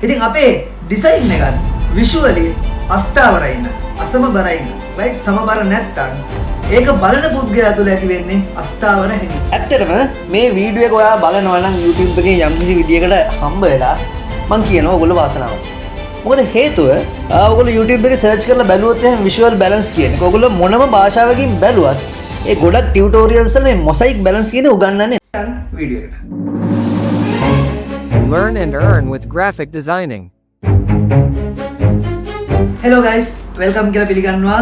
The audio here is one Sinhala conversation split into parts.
ඉතින් අපේ ඩිසයින් එකත් විෂුවලි අස්ථාවරයි ඉන්න, අසමබරයි ඉන්න, රයිට්? සමබර නැත්තම් ඒක බලන පුද්ගලයා තුළ ඇති වෙන්නේ අස්ථාවර හැඟීම. ඇත්තටම මේ වීඩියෝ එක ඔයා බලනවා නම් YouTube එකේ යම්කිසි විදියකට හම්බ වෙලා මම කියනවා ඔයගොල්ලෝ වාසනාවන්ත. මොකද හේතුව ඔයගොල්ලෝ YouTube එකේ සර්ච් කරලා බැලුවොත් එහෙනම් visual balance කියන එක ඔයගොල්ලෝ මොනම භාෂාවකින් බැලුවත් ඒ ගොඩක් ටියුටෝරියල්ස් වල මේ mosaic balance කියන උගන්වන්නේ වීඩියෝ එකට. Learn and earn with graphic designing. Hello guys, welcome කියලා පිළිගන්නවා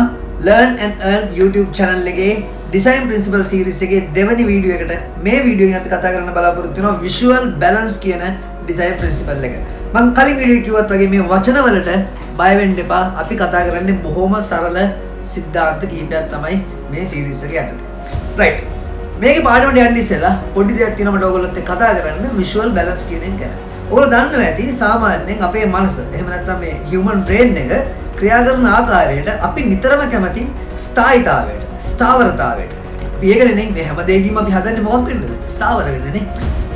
Learn and Earn YouTube channel එකේ design principle series එකේ දෙවෙනි වීඩියෝ එකට. මේ වීඩියෝ එකෙන් අපි කතා කරන්න බලාපොරොත්තු වෙනවා visual balance කියන design principle එක. මම කලින් වීඩියෝ කිව්වත් වගේ මේ වචන වලට බය වෙන්න එපා. අපි කතා කරන්නේ බොහොම සරල සිද්ධාන්ත කීපයක් තමයි මේ series එක යටතේ. right. මේකේ පාඩමට යන්න ඉස්සෙල්ලා පොඩි දෙයක් තියෙනවා මට ඔයගොල්ලොත් එක්ක කතා කරන්න visual balance කියන එක ගැන. ඔයගොල්ලෝ දන්නවා ඇති සාමාන්‍යයෙන් අපේ මනස එහෙම නැත්නම් මේ human brain එක ක්‍රියා කරන ආකාරයට අපි නිතරම කැමති ස්ථායීතාවයට, ස්ථාවරතාවයට. අපි ඒකනේ මේ හැම දෙයකින්ම අපි හදන්නේ මොකක් වෙන්නද? ස්ථාවර වෙන්නනේ.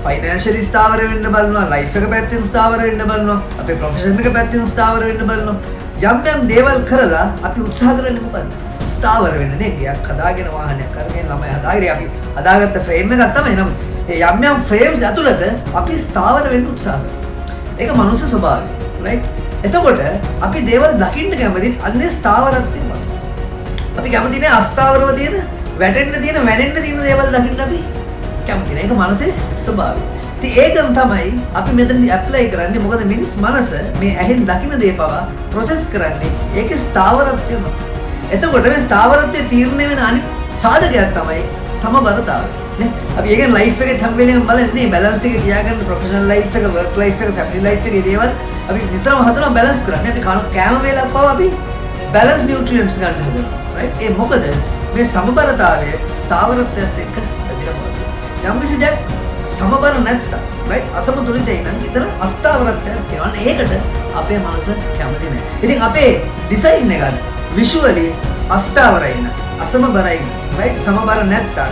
ෆයිනෑන්ෂියලි ස්ථාවර වෙන්න බලනවා, ලයිෆ් එක පැත්තෙන් ස්ථාවර වෙන්න බලනවා, අපේ ප්‍රොෆෙෂන් එක පැත්තෙන් ස්ථාවර වෙන්න බලනවා. යම් දේවල් කරලා අපි උත්සාහ කරන්නේ මොකද්ද? ස්ථාවර වෙන්න නේ. ගයක් හදාගෙන වාහනයක් කරගෙන ළමයි හදාගෙන අපි හදාගත්ත ෆ්‍රේම් එකක් තමයි. නමුත් ඒ යම් ෆ්‍රේම්ස් ඇතුළත අපි ස්ථාවර වෙන්න උත්සාහ කරනවා. ඒක මනුස්ස ස්වභාවය. right? එතකොට අපි දේවල් දකින්න කැමතිත් අන්නේ ස්ථාවරත්වය මත. අපි කැමති නෑ අස්ථාවරව තියෙන, වැටෙන්න තියෙන, වැනෙන්න තියෙන දේවල් දකින්න අපි කැමති නෑ. ඒක මනසේ ස්වභාවය. ඉතින් ඒකම තමයි අපි මෙතනදී ඇප්ලයි කරන්නේ. මොකද මිනිස් මනස මේ ඇහෙන් දකින්න දේ පවා ප්‍රොසෙස් කරන්නේ ඒකේ ස්ථාවරත්වය මත. එතකොට මේ ස්ථාවරත්වය තීරණය වෙන අනිත් සාධකයක් තමයි සමබරතාවය. නේ? අපි ඒකෙන් ලයිෆ් එකේ හැම වෙලේම බලන්නේ බැලන්ස් එක තියාගන්න, ප්‍රොෆෙෂනල් ලයිෆ් එක, වර්ක් ලයිෆ් එක, ෆැමිලි ලයිෆ් එකේ දේවල් අපි නිතරම හදනවා බැලන්ස් කරන්න. අපි කෑම වේලක් පවා අපි බැලන්ස් නියුට්‍රියන්ට්ස් ගන්න හදනවා. right? ඒ මොකද මේ සමබරතාවය ස්ථාවරත්වයත් එක්ක බැඳිලා පවතින. යම් කිසි දෙයක් සමබර නැත්තම්, right? අසමතුලිතයි නම් ඊතර අස්ථාවරත්වයක් කියනවා. ඒකට අපේ මනස කැමති නැහැ. ඉතින් අපේ ඩිසයින් එකත් විෂුවලි අස්ථාවරයි න, අසමබරයි න, right? සමබර නැත්තම්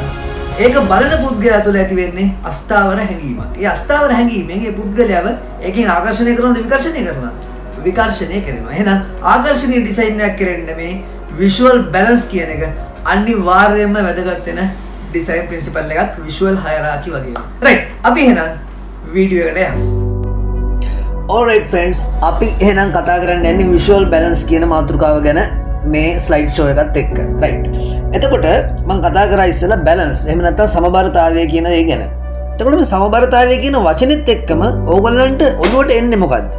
ඒක බලන පුද්ගලයා තුළ ඇති වෙන්නේ අස්ථාවර හැඟීමක්. ඒ අස්ථාවර හැඟීමෙන් ඒ පුද්ගලයාව ඒකෙන් ආකර්ෂණය කරනවද විකර්ෂණය කරනවද? විකර්ෂණය කරනවා. එහෙනම් ආකර්ෂණීය ඩිසයින් එකක් කරන්න මේ visual balance කියන එක අනිවාර්යයෙන්ම වැදගත් වෙන ඩිසයින් ප්‍රින්සිපල් එකක්, visual hierarchy වගේම. right. අපි එහෙනම් වීඩියෝ එකට යමු. alright friends, අපි එහෙනම් කතා කරන්න යන්නේ visual balance කියන මාතෘකාව ගැන මේ ස්ලයිඩ් ෂෝ එකත් එක්ක. right. එතකොට මම කතා කරා ඉස්සෙල්ලා balance එහෙම නැත්නම් සමබරතාවය කියන දේ ගැන. එතකොට මේ සමබරතාවය කියන වචනේත් එක්කම ඕගොල්ලන්ට ඔළුවට එන්නේ මොකද්ද?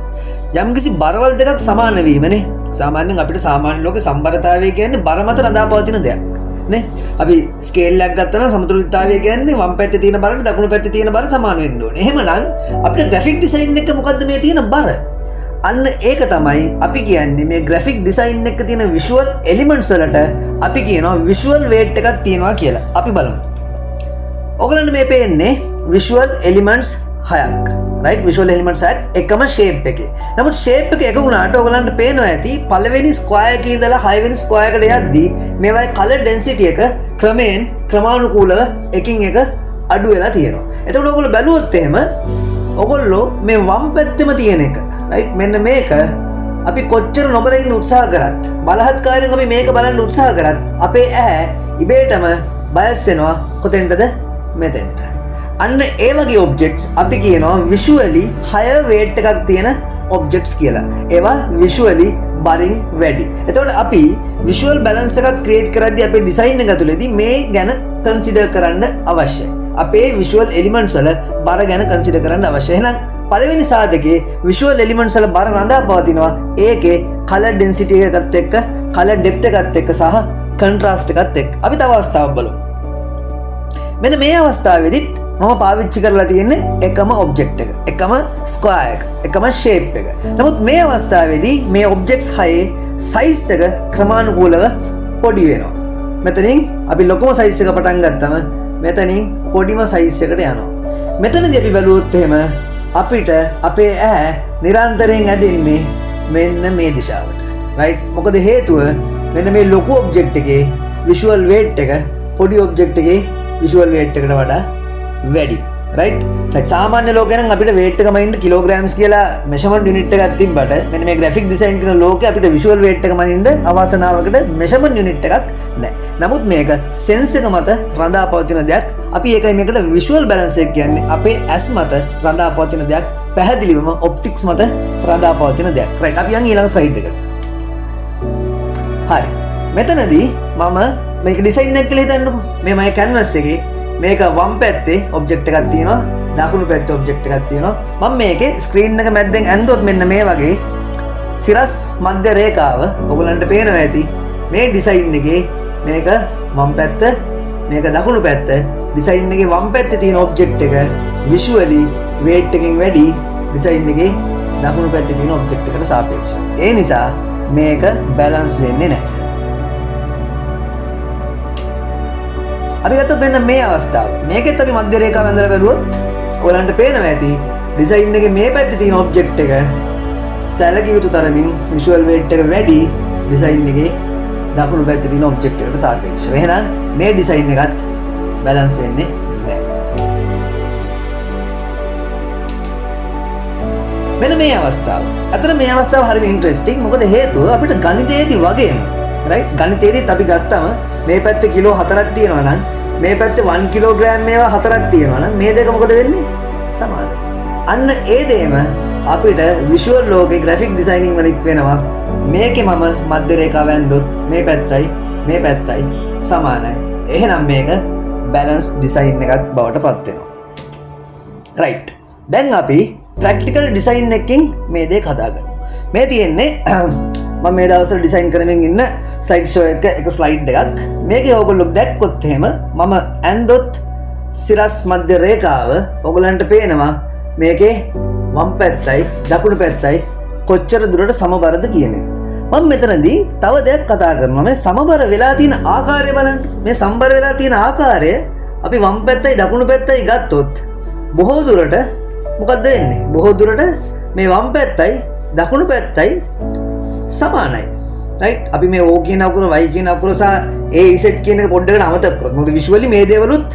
යම්කිසි බරවල් දෙකක් සමාන වීමනේ. සාමාන්‍යයෙන් අපිට සාමාන්‍ය ලෝකේ සමබරතාවය කියන්නේ බර මත රඳාපවතින දෙයක්. නේ? අපි ස්කේල් එකක් ගත්තා නම් සමතුලිතතාවය කියන්නේ වම් පැත්තේ තියෙන බරට දකුණු පැත්තේ තියෙන බර සමාන වෙන්න ඕනේ. එහෙමනම් අපිට ග්‍රැෆික් ඩිසයින් එක මොකද්ද මේ තියෙන බර? අන්න ඒක තමයි අපි කියන්නේ මේ graphic design එකක තියෙන visual elements වලට අපි කියනවා visual weight එකක් තියෙනවා කියලා. අපි බලමු. ඔයගලන්ට මේ පේන්නේ visual elements 6ක්. right? visual elements 6ක් එකම shape එකේ. නමුත් shape එක එක වුණාට ඔයගලන්ට පේනවා ඇති පළවෙනි square එකේ ඉඳලා 6 වෙනි square එකට යද්දී මේවායේ color density එක ක්‍රමානුකූලව එකින් එක අඩු වෙලා තියෙනවා. එතකොට ඔයගොල්ලෝ බැලුවොත් එහෙම ඔයගොල්ලෝ මේ වම් පැත්තෙම තියෙන එක, right? මෙන්න මේක අපි කොච්චර නොබලන්න උත්සාහ කරත්, බලහත්කාරයෙන් අපි මේක බලන්න උත්සාහ කරත් අපේ ඇහැ ඉබේටම බයස් වෙනවා කොතෙන්ටද? මෙතෙන්ට. අන්න ඒ වගේ objects අපි කියනවා visually higher weight එකක් තියෙන objects කියලා. ඒවා visually බරින් වැඩි. එතකොට අපි visual balance එකක් create කරද්දී අපේ design එක ඇතුළේදී මේ ගැන consider කරන්න අවශ්‍යයි. අපේ visual elements වල බර ගැන consider කරන්න අවශ්‍යයි. එහෙනම් පළවෙනි සාධකයේ visual elements වල බර රඳා පවතිනවා. ඒකේ color density එකත් එක්ක, color depth එකත් එක්ක සහ contrast එකත් එක්ක. අපි තව අවස්ථාවක් බලමු. මෙන්න මේ අවස්ථාවේදීත් මම පාවිච්චි කරලා තියෙන්නේ එකම object එක, එකම square එක, එකම shape එක. නමුත් මේ අවස්ථාවේදී මේ objects හයේ size එක ක්‍රමානුකූලව පොඩි වෙනවා. මෙතනින් අපි ලොකුම size එක පටන් ගත්තම මෙතනින් පොඩිම size එකට යනවා. මෙතනදී අපි බැලුවොත් එහෙම අපිට අපේ ඇහැ නිරන්තරයෙන් ඇදෙන්නේ මෙන්න මේ දිශාවට. right? මොකද හේතුව මෙන්න මේ ලොකු object එකේ visual weight එක පොඩි object එකේ visual weight එකට වඩා වැඩි. right සාමාන්‍ය ලෝකේ නම් අපිට weight එක මනින්න kilograms කියලා measurement unit එකක් තිබ්බට මෙන්න මේ graphic design කියන ලෝකේ අපිට visual weight එක මනින්න අවසනාවකට measurement unit එකක් නැහැ. නමුත් මේක sense එක මත රඳා පවතින දෙයක්. අපි ඒකයි මේකට visual balance එක කියන්නේ. අපේ ඇස් මත රඳා පවතින දෙයක්. පැහැදිලිවම optics මත රඳා පවතින දෙයක්. right අපි යන් ඊළඟ slide එකට. හරි. මෙතනදී මම මේක design එක කියලා හිතන්නකෝ. මේ මගේ canvas එකේ මේක වම් පැත්තේ object එකක් තියෙනවා. දකුණු පැත්තේ object එකක් තියෙනවා. මම මේකේ screen එක මැද්දෙන් ඇන්දොත් මෙන්න මේ වගේ සිරස් මධ්‍ය රේඛාව ඔයගලන්ට පේනවා ඇති. මේ design එකේ මේක වම් පැත්ත මේක දකුණු පැත්ත design එකේ වම් පැත්තේ තියෙන object එක visually weight එකකින් වැඩි design එකේ දකුණු පැත්තේ තියෙන object එකට සාපේක්ෂව. ඒ නිසා මේක balance වෙන්නේ නැහැ. අපි ගත්තොත් මෙන්න මේ අවස්ථාව. මේකෙත් අපි මධ්‍ය රේඛාව ඇඳලා බැලුවොත් ඔයගලන්ට පේනවා ඇති design එකේ මේ පැත්තේ තියෙන object එක සැලකිය යුතු තරමින් visual weight එක වැඩි design එකේ දකුණු පැත්තේ තියෙන object එකට සාපේක්ෂව. එහෙනම් මේ design එකත් balance වෙන්නේ නැහැ. මෙන්න මේ අවස්ථාව. අතන මේ අවස්ථාව හරිම ඉන්ටරෙස්ටිං. මොකද හේතුව අපිට ගණිතයේදී වගේම right ගණිතයේදීත් අපි ගත්තම මේ පැත්තේ කිලෝ 4ක් තියෙනවා නම් මේ පැත්තේ 1 කිලෝග්‍රෑම් මේවා 4ක් තියෙනවා නම් මේ දෙක මොකද වෙන්නේ? සමානයි. අන්න ඒ දෙයම අපිට visual ලෝකේ graphic designing වලිත් වෙනවා. මේකේ මම මධ්‍ය රේඛාව ඇන්දොත් මේ පැත්තයි සමානයි. එහෙනම් මේක balance design එකක් බවට පත් වෙනවා. right. දැන් අපි practical design එකකින් මේ දේ කතා කරමු. මේ තියෙන්නේ මම මේ දවස්වල ඩිසයින් කරමින් ඉන්න සයිඩ් ෂෝ එක ස්ලයිඩ් එකක්. මේකේ ඕගොල්ලෝ දැක්කොත් එහෙම මම ඇන්දොත් සිරස් මධ්‍ය රේඛාව ඕගලන්ට පේනවා මේකේ වම් පැත්තයි දකුණු පැත්තයි කොච්චර දුරට සමබරද කියන එක. මම මෙතනදී තව දෙයක් කතා කරනවා. මේ සමබර වෙලා තියෙන ආකාරය බලන්න. මේ සමබර වෙලා තියෙන ආකාරය අපි වම් පැත්තයි දකුණු පැත්තයි ගත්තොත් බොහෝ දුරට මොකද්ද වෙන්නේ? බොහෝ දුරට මේ වම් පැත්තයි දකුණු පැත්තයි සමානයි. right අපි මේ O කියන අකුර Y කියන අකුර සහ AZ කියන එක පොඩ්ඩකට අමතක කරමු. මොකද visually මේ දේවලුත්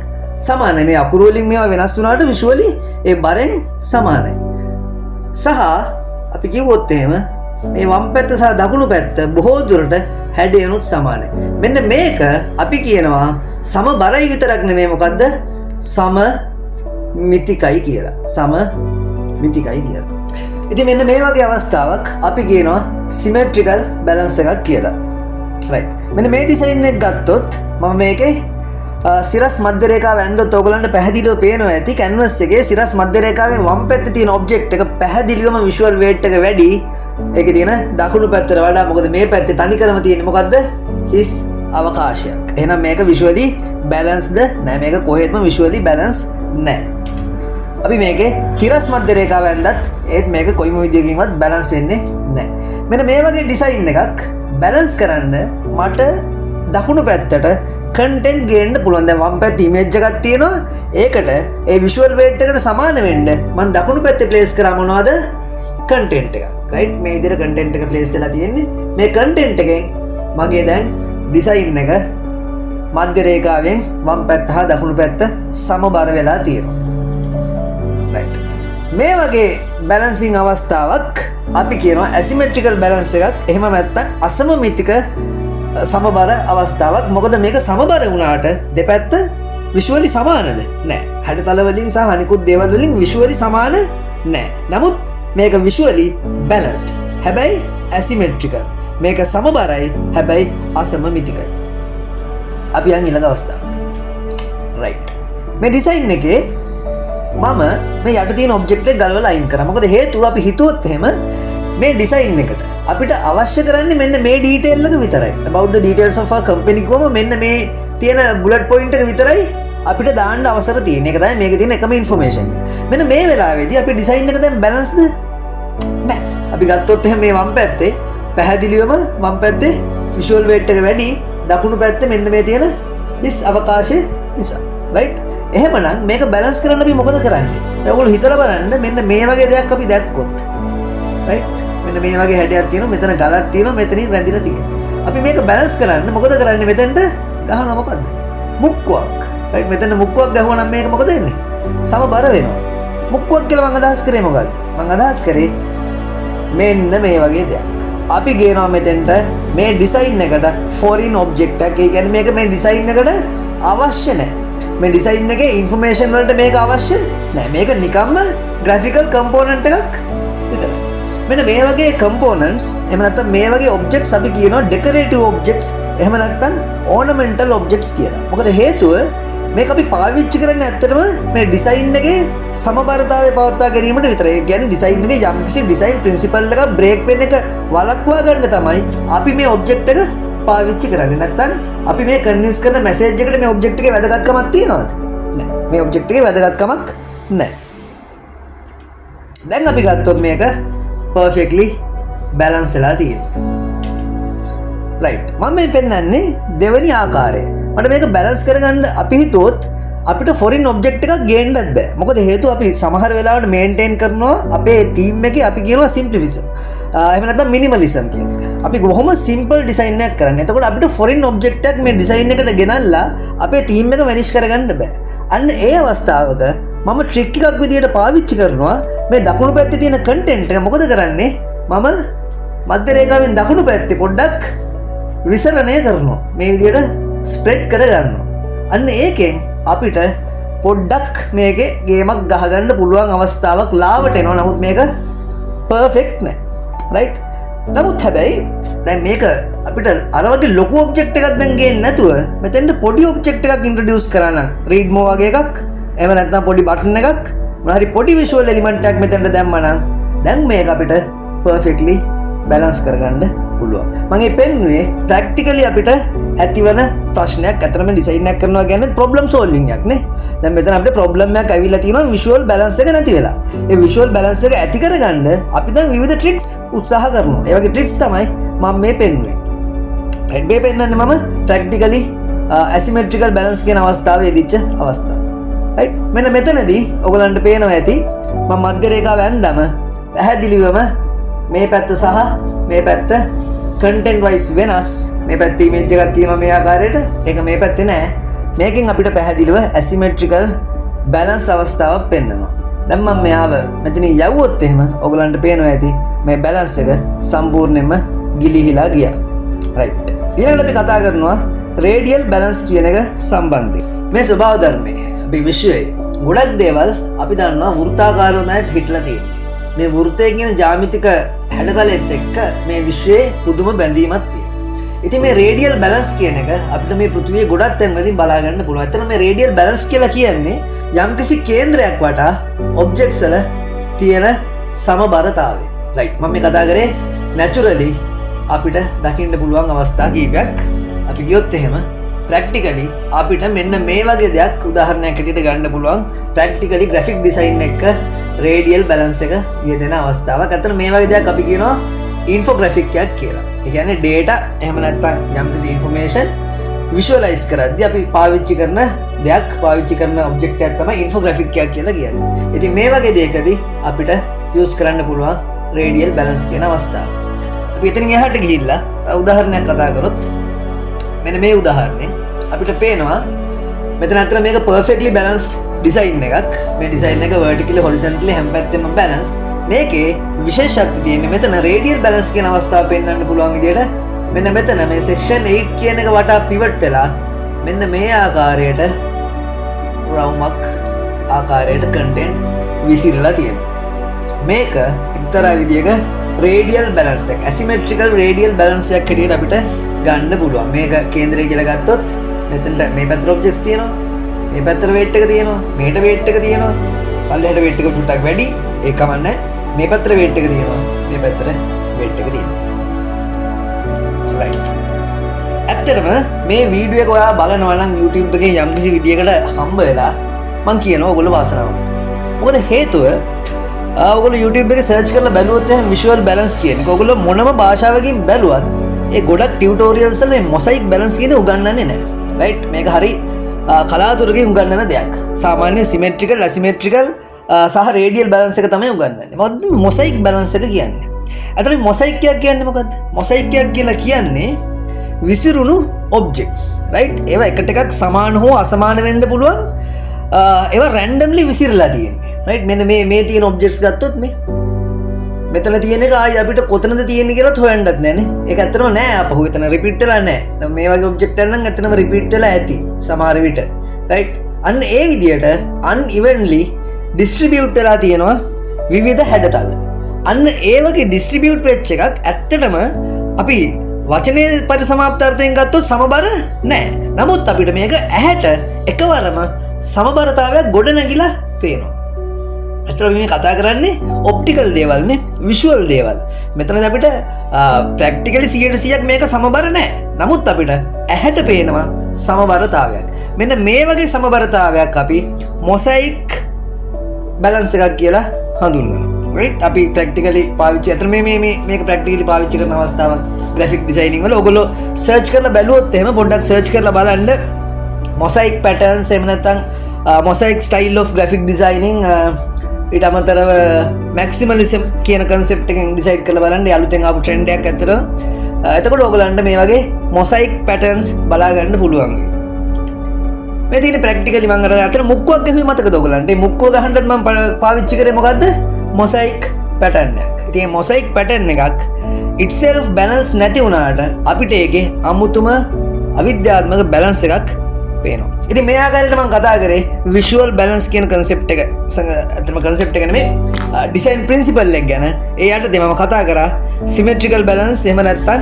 සමානයි. මේ අකුරු වලින් මේවා වෙනස් වුණාට visually ඒ බරෙන් සමානයි. සහ අපි කිව්වොත් එහෙම මේ වම් පැත්ත සහ දකුණු පැත්ත බොහෝ දුරට හැඩයනුත් සමානයි. මෙන්න මේක අපි කියනවා සමබරයි විතරක් නෙමෙයි මොකද්ද? සමමිතිකයි කියලා. සමමිතිකයි කියලා. ඉතින් මෙන්න මේ වගේ අවස්ථාවක් අපි කියනවා symmetrical balance එකක් කියලා. right. මෙන්න මේ ඩිසයින් එක ගත්තොත් මම මේකේ සිරස් මධ්‍ය රේඛාව ඇන්දොත් ඔයගලන්ට පැහැදිලිව පේනවා ඇති canvas එකේ සිරස් මධ්‍ය රේඛාවෙන් වම් පැත්තේ තියෙන object එක පැහැදිලිවම visual weight එක වැඩි. ඒකේ තියෙන දකුණු පැත්තට වඩා. මොකද මේ පැත්තේ තනිකරම තියෙන්නේ මොකද්ද? හිස් අවකාශයක්. එහෙනම් මේක visually balanced නෑ. මේක කොහෙත්ම visually balanced නෑ. අපි මේකේ තිරස් මධ්‍ය රේඛාව ඇඳත් ඒත් මේක කොයිම විදියකින්වත් බැලන්ස් වෙන්නේ නැහැ. මෙන්න මේ වගේ ඩිසයින් එකක් බැලන්ස් කරන්න මට දකුණු පැත්තට කන්ටෙන්ට් ගේන්න පුළුවන්. දැන් වම් පැත්තේ ඉමේජ් එකක් තියෙනවා. ඒකට ඒ විෂුවල් වේට් එකට සමාන වෙන්න මම දකුණු පැත්තේ ප්ලේස් කරා මොනවද? කන්ටෙන්ට් එක. right මේ විදිහට කන්ටෙන්ට් එක ප්ලේස් වෙලා තියෙන්නේ. මේ කන්ටෙන්ට් එකෙන් මගේ දැන් ඩිසයින් එක මධ්‍ය රේඛාවෙන් වම් පැත්ත හා දකුණු පැත්ත සමබර වෙලා තියෙනවා. right මේ වගේ බැලන්සිං අවස්ථාවක් අපි කියනවා asymmetrical balance එකක්. එහෙම නැත්නම් අසමමිතික සමබර අවස්ථාවක්. මොකද මේක සමබර වුණාට දෙපැත්ත visually සමානද? නෑ. හැඩතල වලින් සහ අනිකුත් දේවල් වලින් visually සමාන නෑ. නමුත් මේක visually balanced. හැබැයි asymmetrical. මේක සමබරයි හැබැයි අසමමිතිකයි. අපි යන් ඊළඟ අවස්ථාව. right මේ ඩිසයින් එකේ මම මේ යට තියෙන ඔබ්ජෙක්ට් එක ගලවලා අයින් කරා. මොකද හේතුව අපි හිතුවොත් එහෙම මේ ඩිසයින් එකට අපිට අවශ්‍ය කරන්නේ මෙන්න මේ ඩීටේල් එක විතරයි. about the details of a company කොම මෙන්න මේ තියෙන bullet point එක විතරයි අපිට දාන්න අවසර තියෙන. ඒක තමයි මේකේ තියෙන එකම information එක. මෙන්න මේ වෙලාවේදී අපි ඩිසයින් එක දැන් බැලන්ස්ද? නෑ. අපි ගත්තොත් එහෙම මේ වම් පැත්තේ පැහැදිලිවම වම් පැත්තේ visual weight එක වැඩි. දකුණු පැත්තේ මෙන්න මේ තියෙන හිස් අවකාශය නිසා. right එහෙමනම් මේක බැලන්ස් කරන්න අපි මොකද කරන්නේ? දැන් ඔයගොල්ලෝ හිතලා බලන්න මෙන්න මේ වගේ දෙයක් අපි දැක්කොත් right මෙන්න මේ වගේ හැඩයක් තියෙනවා, මෙතන ගලක් තියෙනවා, මෙතනින් රැඳිලා තියෙනවා. අපි මේක බැලන්ස් කරන්න මොකද කරන්නේ? මෙතෙන්ට ගහනවා මොකද්ද? මුක්කුවක්. right මෙතන මුක්කුවක් ගහුවා නම් මේක මොකද වෙන්නේ? සමබර වෙනවා. මුක්කුවක් කියලා මම අදහස් කරේ මොකද්ද? මම අදහස් කරේ මෙන්න මේ වගේ දෙයක්. අපි ගේනවා මෙතෙන්ට මේ ඩිසයින් එකට ෆොරින් ඔබ්ජෙක්ට් එකක්. ඒ කියන්නේ මේක මේ ඩිසයින් එකට අවශ්‍ය නැහැ. මේ ඩිසයින් එකේ ইনফර්මේෂන් වලට මේක අවශ්‍ය නැහැ. මේක නිකම්ම graphical component එකක් විතරයි. මෙන්න මේ වගේ components එහෙම නැත්නම් මේ වගේ objects අපි කියනවා decorative objects එහෙම නැත්නම් ornamental objects කියලා. මොකද හේතුව මේක අපි පාවිච්චි කරන්නේ ඇත්තටම මේ ඩිසයින් එකේ සමබරතාවය පවත්වා ගැනීමට විතරයි. ඒ කියන්නේ ඩිසයින් එකේ යම්කිසි ඩිසයින් ප්‍රින්සිපල් එකක් බ්‍රේක් වෙන එක වළක්වා ගන්න තමයි අපි මේ ඔබ්ජෙක්ට් එක පාවිච්චි කරන්නේ. නැත්නම් අපි මේ කන්වින්ස් කරන මැසේජ් එකට මේ ඔබ්ජෙක්ට් එකේ වැදගත්කමක් තියනවද? නැහැ. මේ ඔබ්ජෙක්ට් එකේ වැදගත්කමක් නැහැ. දැන් අපි ගත්තොත් මේක perfectly balance වෙලා තියෙනවා. right. මම මේ පෙන්නන්නේ දෙවෙනි ආකාරය. මට මේක balance කරගන්න අපි හිතුවොත් අපිට foreign object එකක් ගේන්නත් බෑ. මොකද හේතුව අපි සමහර වෙලාවට maintain කරනවා අපේ theme එකේ අපි කියනවා simplism. එහෙම නැත්නම් minimalism කියන එක. අපි කොහොම simple design එකක් කරන්නේ. එතකොට අපිට foreign object එකක් මේ design එකට ගෙනල්ලා අපේ theme එක vanish කරගන්න බෑ. අන්න ඒ අවස්ථාවක මම ට්‍රික් එකක් විදියට පාවිච්චි කරනවා මේ දකුණු පැත්තේ තියෙන කන්ටෙන්ට් එක මොකද කරන්නේ මම මධ්‍ය රේඛාවෙන් දකුණු පැත්තේ පොඩ්ඩක් විසරණය කරනවා මේ විදියට ස්ප්‍රෙඩ් කරගන්නවා අන්න ඒකෙන් අපිට පොඩ්ඩක් මේකේ ගේමක් ගහගන්න පුළුවන් අවස්ථාවක් ලාවට එනවා නමුත් මේක පර්ෆෙක්ට් නෑ රයිට් නමුත් හැබැයි දැන් මේක අපිට අර වගේ ලොකු ඔබ්ජෙක්ට් එකක් දැන් ගේන්න නැතුව මෙතෙන්ට පොඩි ඔබ්ජෙක්ට් එකක් ඉන්ට්‍රොඩියුස් කරන්න රීඩ් මෝ වගේ එකක් එහෙම නැත්නම් පොඩි බටන් එකක් මොනවා හරි පොඩි විෂුවල් එලිමන්ට් එකක් මෙතනට දැම්මනම් දැන් මේක අපිට පර්ෆෙක්ට්ලි බැලන්ස් කරගන්න පුළුවන්. මම මේ පෙන්නුවේ ප්‍රැක්ටිකලි අපිට ඇතිවන ප්‍රශ්නයක්. අතරම ඩිසයින් එකක් කරනවා කියන්නේ ප්‍රොබ්ලම් සෝල්විං එකක් නේ. දැන් මෙතන අපිට ප්‍රොබ්ලම් එකක් ඇවිල්ලා තියෙනවා විෂුවල් බැලන්ස් එක නැති වෙලා. ඒ විෂුවල් බැලන්ස් එක ඇති කරගන්න අපි දැන් විවිධ ට්‍රික්ස් උත්සාහ කරනවා. ඒ වගේ ට්‍රික්ස් තමයි මම මේ පෙන්නුවේ. රයිට් මේ පෙන්නන්නේ මම ප්‍රැක්ටිකලි ඇසිමෙට්‍රිකල් බැලන්ස් කියන අවස්ථාවේ යෙදිච්ච අවස්ථාව. රයිට් මෙන්න මෙතනදී ඔයගලන්ට පේනවා ඇති මම මධ්‍ය රේඛාව ඇන්දම පැහැදිලිවම මේ පැත්ත සහ මේ පැත්ත content wise වෙනස් මේ පැත්තේ image එකක් තියෙනවා මේ ආකාරයට ඒක මේ පැත්තේ නෑ මේකෙන් අපිට පැහැදිලිව asymmetrical balance අවස්ථාවක් පෙන්වනවා දැන් මම මෙයාව මෙතන යවුවොත් එහෙම ඔයගලන්ට පේනවා ඇති මේ balance එක සම්පූර්ණයෙන්ම ගිලිහිලා ගියා right ඊළඟට අපි කතා කරනවා radial balance කියන එක සම්බන්ධයෙන් මේ ස්වභාව ධර්මයේ අපි විශ්වයේ ගොඩක් දේවල් අපි දන්නවා වෘත්තාකාරව තමයි හිටලා තියෙන්නේ. මේ වෘත්තය කියන ජ්‍යාමිතික හැඩතලෙත් එක්ක මේ විශ්වයේ පුදුම බැඳීමක් තියෙනවා. ඉතින් මේ රේඩියල් බැලන්ස් කියන එක අපිට මේ පෘථිවියේ ගොඩක් තැන් වලින් බලා ගන්න පුළුවන්. ඇත්තට මේ රේඩියල් බැලන්ස් කියලා කියන්නේ යම්කිසි කේන්ද්‍රයක් වටා ඔබ්ජෙක්ට්ස් වල තියෙන සමබරතාවය. රයිට් මම මේ කතා කරේ නැචරලි අපිට දකින්න පුළුවන් අවස්ථා කීපයක්. අපි ගියොත් එහෙම ප්‍රැක්ටිකලි අපිට මෙන්න මේ වගේ දෙයක් උදාහරණයක් හැටියට ගන්න පුළුවන් ප්‍රැක්ටිකලි ග්‍රැෆික් ඩිසයින් එක රේඩියල් බැලන්ස් එක යෙදෙන අවස්ථාවක්. අතන මේ වගේ දෙයක් අපි කියනවා ඉන්ෆෝග්‍රැෆික් එකක් කියලා. ඒ කියන්නේ data එහෙම නැත්නම් යම්කිසි information visualize කරද්දී අපි පාවිච්චි කරන දෙයක් පාවිච්චි කරන ඔබ්ජෙක්ට් එකක් තමයි ඉන්ෆෝග්‍රැෆික් එකක් කියලා කියන්නේ. ඉතින් මේ වගේ දෙයකදී අපිට use කරන්න පුළුවන් රේඩියල් බැලන්ස් කියන අවස්ථාව. අපි එතනින් එහාට ගිහිල්ලා උදාහරණයක් කතා කරොත් මෙන්න මේ උදාහරණය අපිට පේනවා මෙතන අතර මේක perfectly balanced design එකක් මේ design එක vertically horizontally හැම පැත්තෙම balanced මේකේ විශේෂත්වය තියෙන්නේ මෙතන radial balance කියන අවස්ථාව පෙන්වන්න පුළුවන් විදිහට මෙන්න මෙතන මේ section 8 කියන එක වටා pivot වෙලා මෙන්න මේ ආකාරයට round ආකාරයට content විසිරලා තියෙනවා මේක එක්තරා විදිහක radial balance එක asymmetrical radial balance එකක් හැටියට අපිට ගන්න පුළුවන් මේක කේන්ද්‍රය කියලා ගත්තොත් මෙතනට මේ පැත්තට ඔබ්ජෙක්ට්ස් තියෙනවා මේ පැත්තට weight එක තියෙනවා මේට weight එක තියෙනවා පල්ලෙහාට weight එක ටුට්ටක් වැඩි ඒක කමන්නේ මේ පැත්තට weight එක තියෙනවා මේ පැත්තට weight එක තියෙනවා right ඇත්තටම මේ වීඩියෝ එක ඔයා බලනවා නම් YouTube එකේ යම්කිසි විදියකට හම්බ වෙලා මම කියනවා ඔයගොල්ලෝ වාසනාවන්ත මොකද හේතුව ඔයගොල්ලෝ YouTube එකේ සර්ච් කරලා බැලුවොත් එහෙනම් visual balance කියන එක ඔයගොල්ලෝ මොනම භාෂාවකින් බැලුවත් ඒ ගොඩක් ටියුටෝරියල්ස් වල මේ මොසයික් බැලන්ස් කියන උගන්වන්නේ නැහැ රයිට් මේක හරි කලාතුරකින් උගන්වන දෙයක් සාමාන්‍ය සිමෙට්‍රිකල් ඇසිමෙට්‍රිකල් සහ රේඩියල් බැලන්ස් එක තමයි උගන්වන්නේ මොකද මොසයික් බැලන්ස් එක කියන්නේ අතන මොසයික් කියන්නේ මොකද්ද මොසයික් කියලා කියන්නේ විසිරුණු ඔබ්ජෙක්ට්ස් රයිට් ඒවා එකට එකක් සමාන හෝ අසමාන වෙන්න පුළුවන් ඒවා රැන්ඩම්ලි විසිරලා තියෙන්නේ රයිට් මෙන්න මේ තියෙන ඔබ්ජෙක්ට්ස් ගත්තොත් මේ මෙතන තියෙන එක ආයි අපිට කොතනද තියෙන්නේ කියලා හොයන්නත් නැනේ ඒක ඇත්තටම නෑ අපහු එතන රිපීට් වෙලා නෑ දැන් මේ වගේ ඔබ්ජෙක්ට් එකක් නම් ඇත්තටම රිපීට් වෙලා ඇති සමහර විට රයිට් අන්න ඒ විදියට unevenly distribute වෙලා තියෙනවා විවිධ හැඩතල අන්න ඒ වගේ distribute වෙච්ච එකක් ඇත්තටම අපි වචනේ පරිසමාප්තාර්ථයෙන් ගත්තොත් සමබර නෑ නමුත් අපිට මේක ඇහැට එකවරම සමබරතාවයක් ගොඩ නැගිලා පේනවා ඇත්තටම මේ කතා කරන්නේ ඔප්ටිකල් දේවල් නේ විෂුවල් දේවල් මෙතනදී අපිට ප්‍රැක්ටිකලි 100% මේක සමබර නෑ නමුත් අපිට ඇහැට පේනවා සමබරතාවයක් මෙන්න මේ වගේ සමබරතාවයක් අපි මොසයික් බැලන්ස් එකක් කියලා හඳුන්වනවා right අපි ප්‍රැක්ටිකලි පාවිච්චි අතර මේක ප්‍රැක්ටිකලි පාවිච්චි කරන අවස්ථාවක් graphic designing වල ඔයගොල්ලෝ search කරලා බැලුවොත් එහෙම පොඩ්ඩක් search කරලා බලන්න mosaic patterns එහෙම නැත්නම් mosaic style of graphic designing ඊට අමතරව maximalism කියන concept එකෙන් decide කරලා බලන්න යාළුවෙන් ආපු trend එකක් ඇත්තට එතකොට ඔයගොල්ලන්ට මේ වගේ mosaic patterns බලා ගන්න පුළුවන් මේ තියෙන practically මම අතර මුක්කුවක් ගහුවේ මතකද ඔයගොල්ලන්ට මේ මුක්කුව ගහන්නත් මම පාවිච්චි කරේ මොකද්ද mosaic pattern එකක් ඉතින් mosaic pattern එකක් itself balance නැති වුණාට අපිට ඒකේ අමුතුම අවිද්‍යාත්මක balance එකක් පේනවා. ඉතින් මේ ආකාරයට මම කතා කරේ visual balance කියන concept එක. අතම concept එක නෙමෙයි design principle එක ගැන. ඒ යටතේ මම කතා කරා symmetrical balance එහෙම නැත්නම්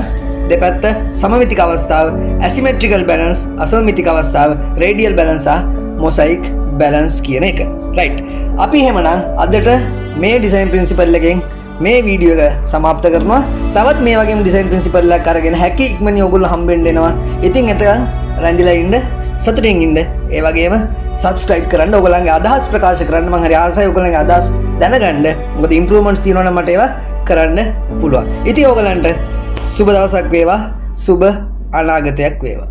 දෙපැත්ත සමමිතික අවස්ථාව, asymmetrical balance අසමමිතික අවස්ථාව, radial balance mosaic balance කියන එක. right. අපි එහෙමනම් අදට මේ design principle එකෙන් මේ වීඩියෝ එක සමාප්ත කරනවා. තවත් මේ වගේම design principle එකක් අරගෙන හැකි ඉක්මනින් ඔයගොල්ලෝ හම්බෙන්න එනවා. ඉතින් එතකන් රැඳිලා ඉන්න සතුටින් ඉන්න ඒ වගේම subscribe කරන්න ඔයගොල්ලන්ගේ අදහස් ප්‍රකාශ කරන්න මම හරි ආසයි ඔයගොල්ලන්ගේ අදහස් දැනගන්න මොකද improvements තියෙනවා නම් මට ඒවා කරන්න පුළුවන් ඉතින් ඔයගොල්ලන්ට සුබ දවසක් වේවා සුබ අනාගතයක් වේවා